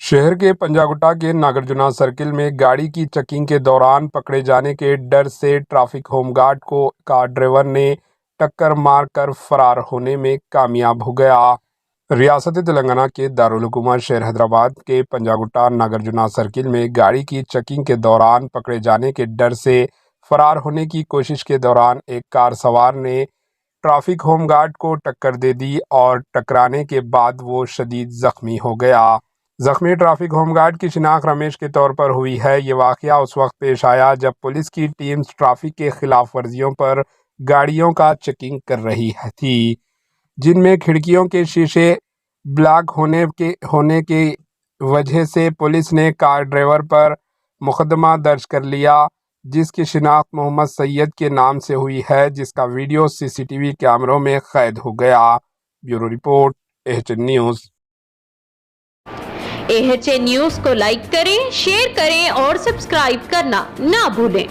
शहर के पंजागुट्टा के नागार्जुना सर्किल में गाड़ी की चेकिंग के दौरान पकड़े जाने के डर से ट्रैफिक होमगार्ड को कार ड्राइवर ने टक्कर मारकर फरार होने में कामयाब हो गया। रियासत तेलंगाना के दारुल हुकूमत शहर हैदराबाद के पंजागुट्टा नागार्जुना सर्किल में गाड़ी की चेकिंग के दौरान पकड़े जाने के डर से फरार होने की कोशिश के दौरान एक कार सवार ने ट्रैफिक होमगार्ड को टक्कर दे दी और टकराने के बाद वो शदीद जख्मी हो गया। जख्मी ट्रैफिक होमगार्ड की शिनाख्त रमेश के तौर पर हुई है। ये वाकया उस वक्त पेश आया जब पुलिस की टीम ट्रैफिक के खिलाफ वर्जियों पर गाड़ियों का चेकिंग कर रही थी, जिनमें खिड़कियों के शीशे ब्लैक होने की वजह से पुलिस ने कार ड्राइवर पर मुकदमा दर्ज कर लिया, जिसकी शिनाख्त मोहम्मद सैयद के नाम से हुई है, जिसका वीडियो सीसीटीवी कैमरों में कैद हो गया। Bureau report, AHN news. AHN news को लाइक करें, शेयर करें और सब्सक्राइब करना ना भूलें।